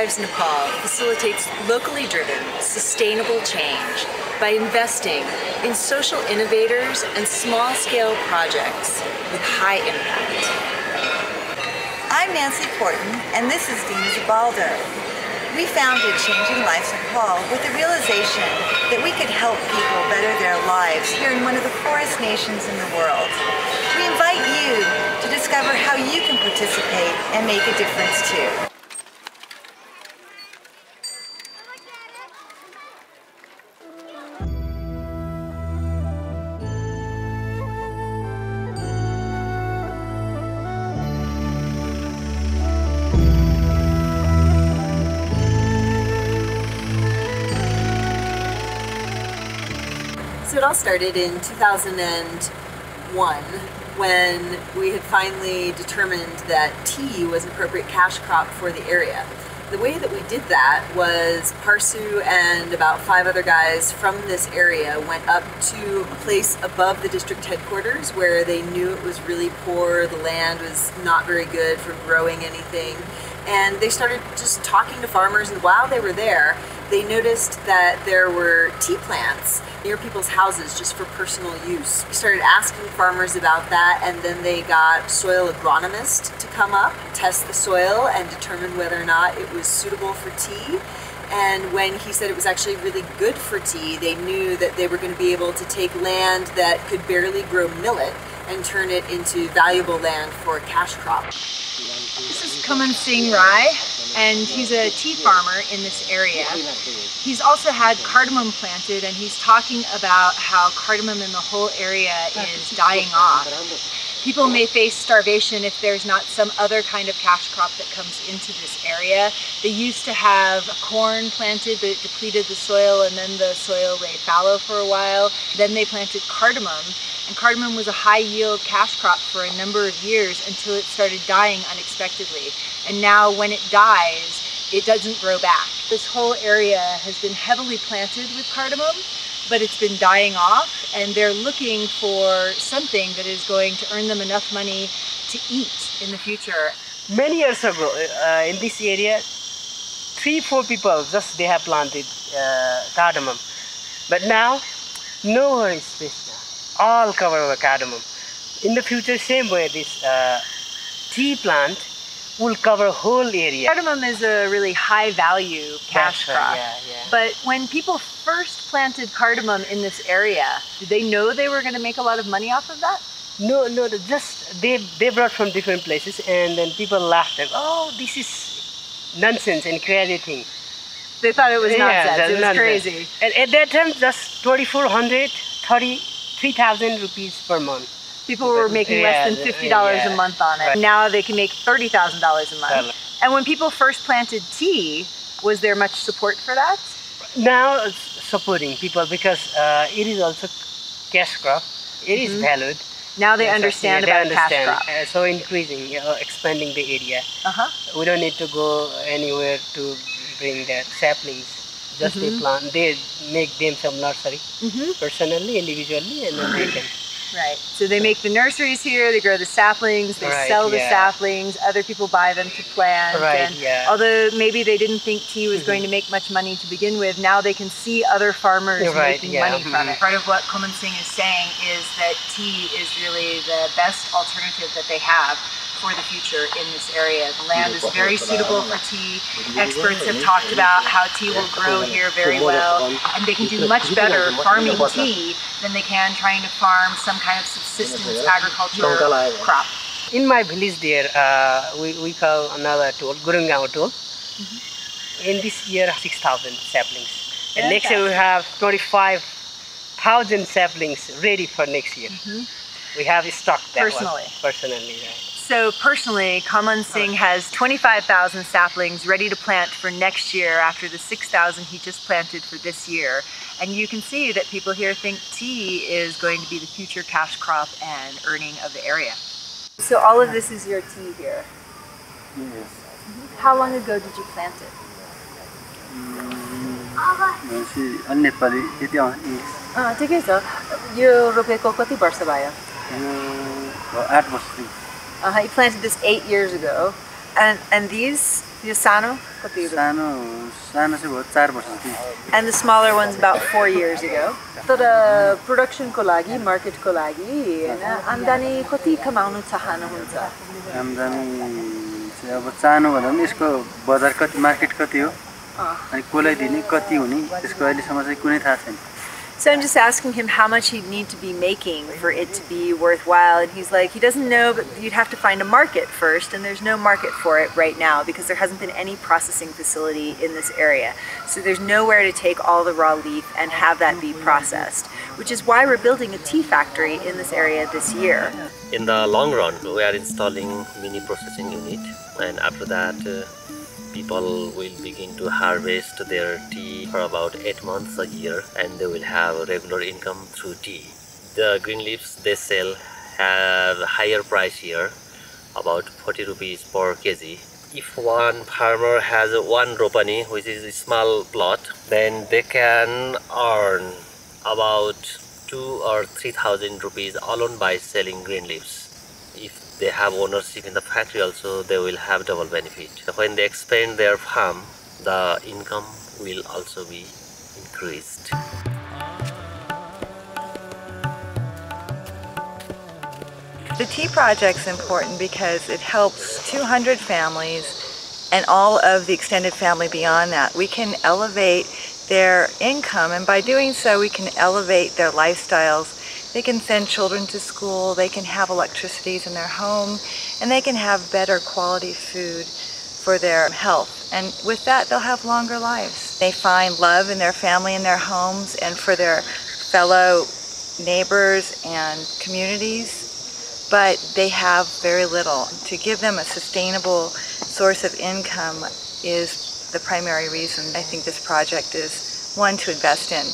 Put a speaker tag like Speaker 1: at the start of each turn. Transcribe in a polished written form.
Speaker 1: Drives Nepal facilitates locally driven, sustainable change by investing in social innovators and small-scale projects with high impact.
Speaker 2: I'm Nancy Porton, and this is Dina Zabaldo. We founded Changing Lives Nepal with the realization that we could help people better their lives here in one of the poorest nations in the world. We invite you to discover how you can participate and make a difference too.
Speaker 3: So it all started in 2001 when we had finally determined that tea was an appropriate cash crop for the area. The way that we did that was Parsu and about 5 other guys from this area went up to a place above the district headquarters where they knew it was really poor, the land was not very good for growing anything, and they started just talking to farmers, and while they were there, they noticed that there were tea plants near people's houses just for personal use. We started asking farmers about that, and then they got soil agronomists to come up, test the soil, and determine whether or not it was suitable for tea. And when he said it was actually really good for tea, they knew that they were going to be able to take land that could barely grow millet and turn it into valuable land for a cash crop.
Speaker 4: This is Kaman Singh Rai, and he's a tea farmer in this area. He's also had cardamom planted, and he's talking about how cardamom in the whole area is dying off. People may face starvation if there's not some other kind of cash crop that comes into this area. They used to have corn planted, but it depleted the soil, and then the soil lay fallow for a while. Then they planted cardamom, and cardamom was a high-yield cash crop for a number of years until it started dying unexpectedly. And now when it dies, it doesn't grow back. This whole area has been heavily planted with cardamom, but it's been dying off, and they're looking for something that is going to earn them enough money to eat in the future.
Speaker 5: Many years ago, in this area, 3-4 people just they have planted cardamom, but now nowhere is space now. All covered with cardamom. In the future, same way this tea plant will cover whole area.
Speaker 4: Cardamom is a really high value cash crop.
Speaker 5: Yeah.
Speaker 4: But when people first planted cardamom in this area, did they know they were going to make a lot of money off of that?
Speaker 5: No, just they brought from different places, and then people laughed at, oh, this is nonsense and crazy thing.
Speaker 4: They thought it was nonsense, it was
Speaker 5: nonsense.
Speaker 4: crazy.
Speaker 5: And at that time, just 2,400, 3,000 rupees per month.
Speaker 4: People were making less than $50 a month on it.
Speaker 5: Right.
Speaker 4: Now they can make $30,000 a month. And when people first planted tea, was there much support for that?
Speaker 5: Now it's supporting people because it is also cash crop. It is valued.
Speaker 4: Now they understand about cash crop.
Speaker 5: So increasing, expanding the area. We don't need to go anywhere to bring the saplings. Just they plant, they make them some nursery personally, individually, and then they can.
Speaker 4: Right. So they make the nurseries here, they grow the saplings, they sell the saplings, other people buy them to plant. Although maybe they didn't think tea was going to make much money to begin with, now they can see other farmers making money from it. Part of what Kaman Singh is saying is that tea is really the best alternative that they have for the future in this area. The land is very suitable for tea. Experts have talked about how tea will grow here very well, and they can do much better farming tea than they can trying to farm some kind of subsistence agriculture crop.
Speaker 5: In my village there, we call another tool, Gurungao tool. In this year, 6,000 saplings. And next year we have 25,000 saplings ready for next year. We have stocked that
Speaker 4: personally.
Speaker 5: Personally, right.
Speaker 4: So personally, Kaman Singh has 25,000 saplings ready to plant for next year after the 6,000 he just planted for this year. And you can see that people here think tea is going to be the future cash crop and earning of the area. So all of this is your tea here?
Speaker 6: Yes.
Speaker 4: How long ago did you plant it?
Speaker 6: Nepali,
Speaker 4: ठिकै छ। यो रोपेको कति वर्ष भयो?
Speaker 6: 8 वर्ष.
Speaker 4: He planted this 8 years ago, and these
Speaker 3: यो सानो कति
Speaker 6: सानो सानो चाहिँ भयो 4 वर्षको
Speaker 3: and the smaller one's about 4 years ago. तर प्रोडक्सनको लागि मार्केटको लागि हैन आम्दानी कति कमाउन चाहनुहुन्छ?
Speaker 6: आम्दानी चाहिँ अब चाहनु भन्दा पनि यसको बजार कति मार्केट कति हो अनि कसलाई दिने कति हुने त्यसको अहिलेसम्म चाहिँ कुनै थाहा छैन.
Speaker 3: So I'm just asking him how much he'd need to be making for it to be worthwhile, and he's like, he doesn't know, but you'd have to find a market first, and there's no market for it right now because there hasn't been any processing facility in this area. So there's nowhere to take all the raw leaf and have that be processed, which is why we're building a tea factory in this area this year.
Speaker 7: In the long run, we are installing mini processing unit, and after that, people will begin to harvest their tea for about 8 months a year, and they will have regular income through tea. The green leaves they sell have higher price here, about 40 rupees per kg. If one farmer has one ropani, which is a small plot, then they can earn about 2 or 3,000 rupees alone by selling green leaves. If they have ownership in the factory also, they will have double benefit. When they expand their farm, the income will also be increased.
Speaker 2: The tea project's important because it helps 200 families and all of the extended family beyond that. We can elevate their income, and by doing so we can elevate their lifestyles. They can send children to school, they can have electricities in their home, and they can have better quality food for their health. And with that, they'll have longer lives. They find love in their family and their homes and for their fellow neighbors and communities, but they have very little. To give them a sustainable source of income is the primary reason I think this project is one to invest in.